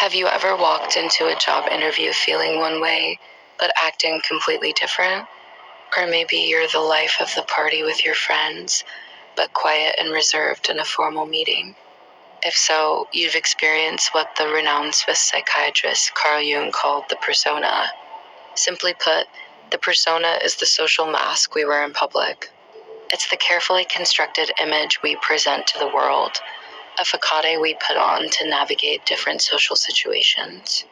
Have you ever walked into a job interview feeling one way, but acting completely different? Or maybe you're the life of the party with your friends, but quiet and reserved in a formal meeting. If so, you've experienced what the renowned Swiss psychiatrist Carl Jung called the persona. Simply put, the persona is the social mask we wear in public. It's the carefully constructed image we present to the world, a facade we put on to navigate different social situations.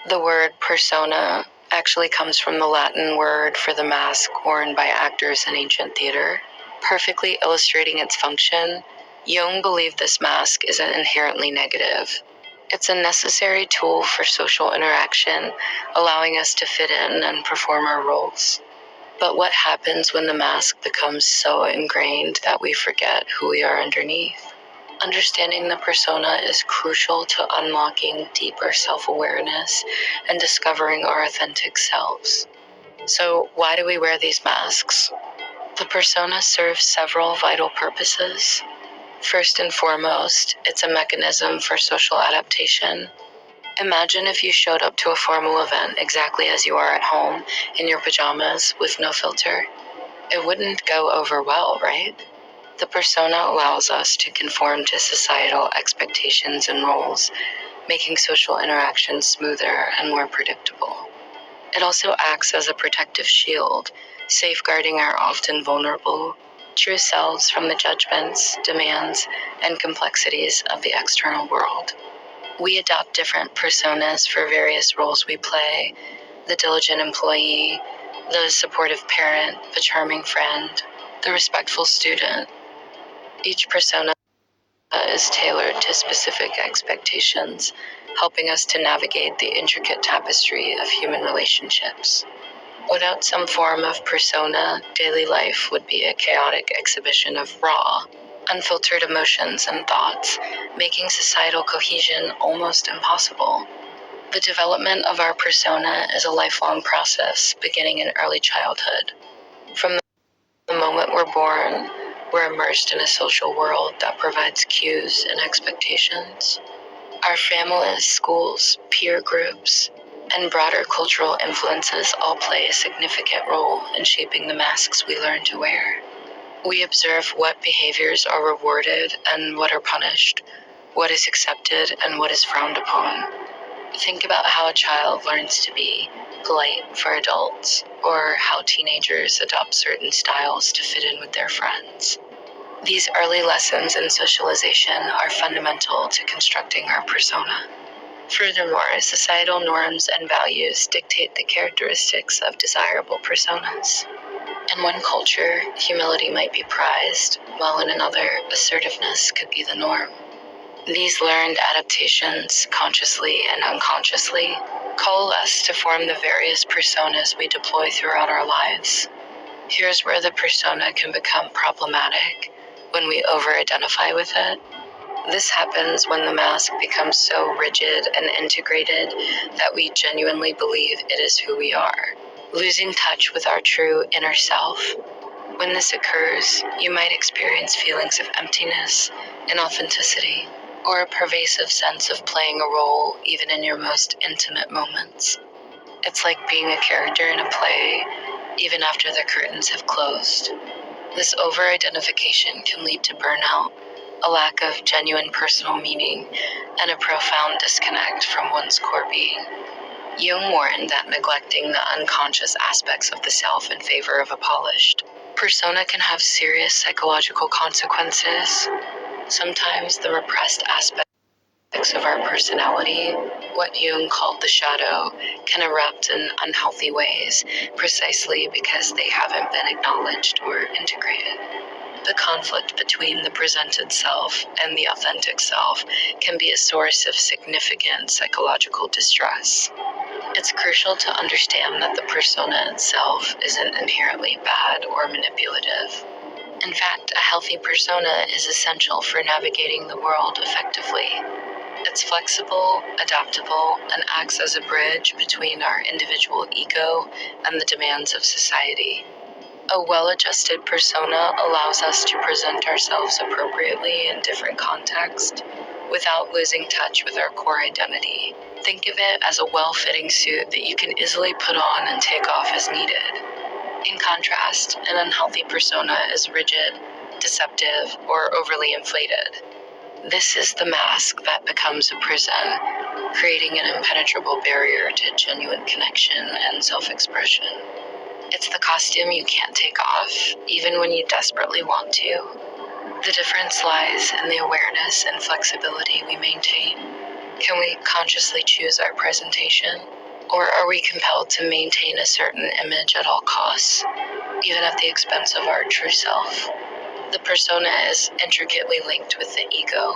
The word persona actually comes from the Latin word for the mask worn by actors in ancient theater. Perfectly illustrating its function, Jung believed this mask isn't inherently negative. It's a necessary tool for social interaction, allowing us to fit in and perform our roles. But what happens when the mask becomes so ingrained that we forget who we are underneath? Understanding the persona is crucial to unlocking deeper self-awareness and discovering our authentic selves. So, why do we wear these masks? The persona serves several vital purposes. First and foremost, it's a mechanism for social adaptation. Imagine if you showed up to a formal event exactly as you are at home, in your pajamas, with no filter. It wouldn't go over well, right? The persona allows us to conform to societal expectations and roles, making social interactions smoother and more predictable. It also acts as a protective shield, safeguarding our often vulnerable, true selves from the judgments, demands, and complexities of the external world. We adopt different personas for various roles we play: the diligent employee, the supportive parent, the charming friend, the respectful student. Each persona is tailored to specific expectations, helping us to navigate the intricate tapestry of human relationships. Without some form of persona, daily life would be a chaotic exhibition of raw, unfiltered emotions and thoughts, making societal cohesion almost impossible. The development of our persona is a lifelong process beginning in early childhood. From the moment we're born, we're immersed in a social world that provides cues and expectations. Our families, schools, peer groups, and broader cultural influences all play a significant role in shaping the masks we learn to wear. We observe what behaviors are rewarded and what are punished, what is accepted and what is frowned upon. Think about how a child learns to be polite for adults, or how teenagers adopt certain styles to fit in with their friends. These early lessons in socialization are fundamental to constructing our persona. Furthermore, societal norms and values dictate the characteristics of desirable personas. In one culture, humility might be prized, while in another, assertiveness could be the norm. These learned adaptations, consciously and unconsciously, coalesce to form the various personas we deploy throughout our lives. Here's where the persona can become problematic: when we over-identify with it. This happens when the mask becomes so rigid and integrated that we genuinely believe it is who we are, losing touch with our true inner self. When this occurs, you might experience feelings of emptiness, inauthenticity, or a pervasive sense of playing a role even in your most intimate moments. It's like being a character in a play, even after the curtains have closed. This over-identification can lead to burnout, a lack of genuine personal meaning, and a profound disconnect from one's core being. Jung warned that neglecting the unconscious aspects of the self in favor of a polished persona can have serious psychological consequences. Sometimes the repressed aspects of our personality, what Jung called the shadow, can erupt in unhealthy ways, precisely because they haven't been acknowledged or integrated. The conflict between the presented self and the authentic self can be a source of significant psychological distress. It's crucial to understand that the persona itself isn't inherently bad or manipulative. In fact, a healthy persona is essential for navigating the world effectively. It's flexible, adaptable, and acts as a bridge between our individual ego and the demands of society. A well-adjusted persona allows us to present ourselves appropriately in different contexts without losing touch with our core identity. Think of it as a well-fitting suit that you can easily put on and take off as needed. In contrast, an unhealthy persona is rigid, deceptive, or overly inflated. This is the mask that becomes a prison, creating an impenetrable barrier to genuine connection and self-expression. It's the costume you can't take off, even when you desperately want to. The difference lies in the awareness and flexibility we maintain. Can we consciously choose our presentation? Or are we compelled to maintain a certain image at all costs, even at the expense of our true self? The persona is intricately linked with the ego,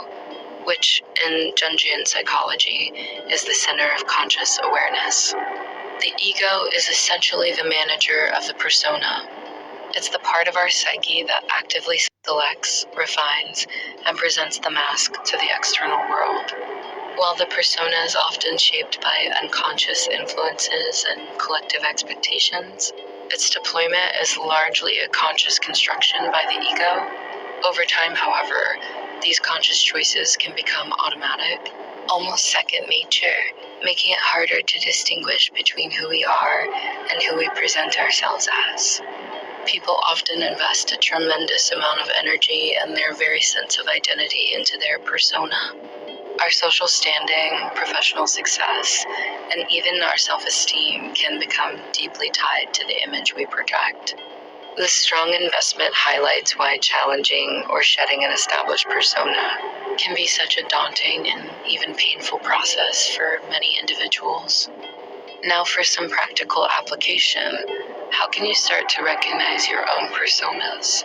which in Jungian psychology is the center of conscious awareness. The ego is essentially the manager of the persona. It's the part of our psyche that actively selects, refines, and presents the mask to the external world. While the persona is often shaped by unconscious influences and collective expectations, its deployment is largely a conscious construction by the ego. Over time, however, these conscious choices can become automatic, almost second nature, making it harder to distinguish between who we are and who we present ourselves as. People often invest a tremendous amount of energy and their very sense of identity into their persona. Our social standing, professional success, and even our self-esteem can become deeply tied to the image we project. This strong investment highlights why challenging or shedding an established persona can be such a daunting and even painful process for many individuals. Now for some practical application, how can you start to recognize your own personas?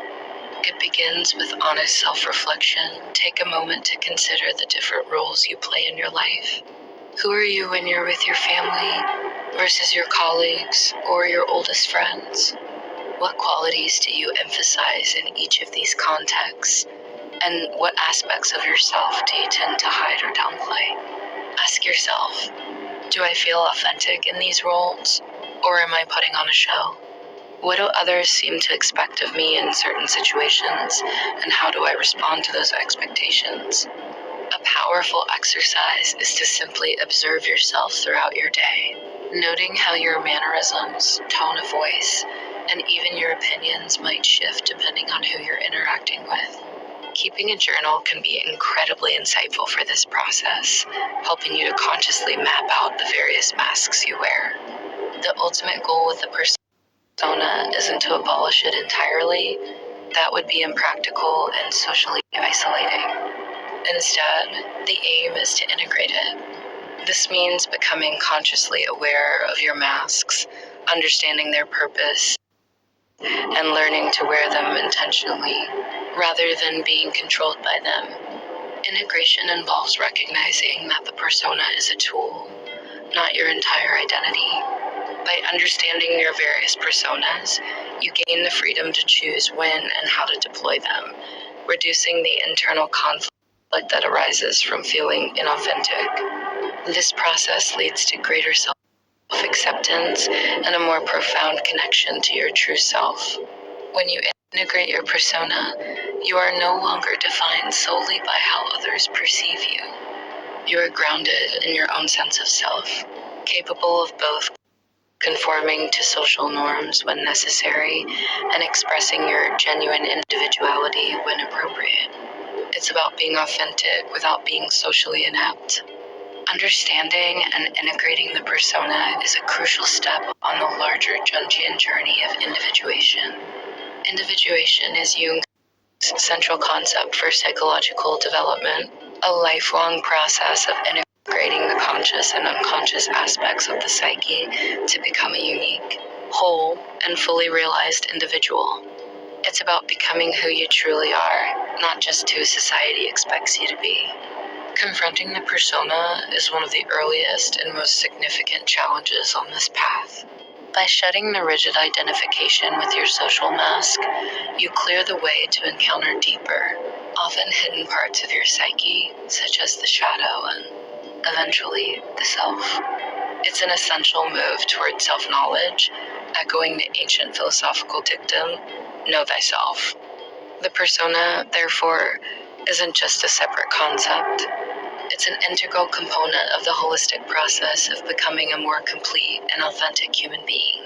It begins with honest self-reflection. Take a moment to consider the different roles you play in your life. Who are you when you're with your family versus your colleagues or your oldest friends? What qualities do you emphasize in each of these contexts? And what aspects of yourself do you tend to hide or downplay? Ask yourself, do I feel authentic in these roles, or am I putting on a show? What do others seem to expect of me in certain situations, and how do I respond to those expectations? A powerful exercise is to simply observe yourself throughout your day, noting how your mannerisms, tone of voice, and even your opinions might shift depending on who you're interacting with. Keeping a journal can be incredibly insightful for this process, helping you to consciously map out the various masks you wear. The ultimate goal with the persona isn't to abolish it entirely. That would be impractical and socially isolating. Instead, the aim is to integrate it. This means becoming consciously aware of your masks, understanding their purpose, and learning to wear them intentionally, rather than being controlled by them. Integration involves recognizing that the persona is a tool, not your entire identity. By understanding your various personas, you gain the freedom to choose when and how to deploy them, reducing the internal conflict that arises from feeling inauthentic. This process leads to greater self-acceptance and a more profound connection to your true self. When you integrate your persona, you are no longer defined solely by how others perceive you. You are grounded in your own sense of self, capable of both conforming to social norms when necessary and expressing your genuine individuality when appropriate. It's about being authentic without being socially inept. Understanding and integrating the persona is a crucial step on the larger Jungian journey of individuation. Individuation is Jung's central concept for psychological development, a lifelong process of integrating the conscious and unconscious aspects of the psyche to become a unique, whole, and fully realized individual. It's about becoming who you truly are, not just who society expects you to be. Confronting the persona is one of the earliest and most significant challenges on this path. By shedding the rigid identification with your social mask, you clear the way to encounter deeper, often hidden parts of your psyche, such as the shadow and, eventually, the self. It's an essential move toward self-knowledge, echoing the ancient philosophical dictum, know thyself. The persona, therefore, isn't just a separate concept. It's an integral component of the holistic process of becoming a more complete and authentic human being.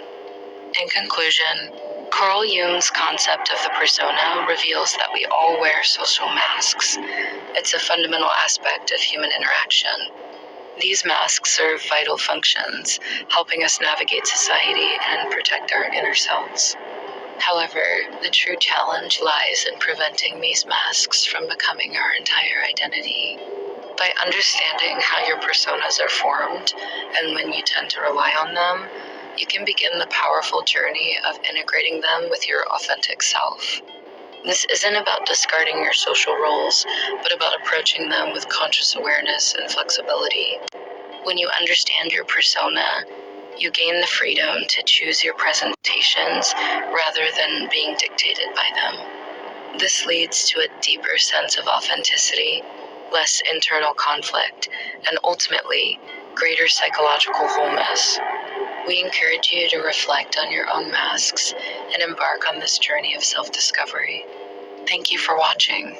In conclusion, Carl Jung's concept of the persona reveals that we all wear social masks. It's a fundamental aspect of human interaction. These masks serve vital functions, helping us navigate society and protect our inner selves. However, the true challenge lies in preventing these masks from becoming our entire identity. By understanding how your personas are formed and when you tend to rely on them, you can begin the powerful journey of integrating them with your authentic self. This isn't about discarding your social roles, but about approaching them with conscious awareness and flexibility. When you understand your persona, you gain the freedom to choose your presentations rather than being dictated by them. This leads to a deeper sense of authenticity, less internal conflict, and ultimately, greater psychological wholeness. We encourage you to reflect on your own masks and embark on this journey of self-discovery. Thank you for watching.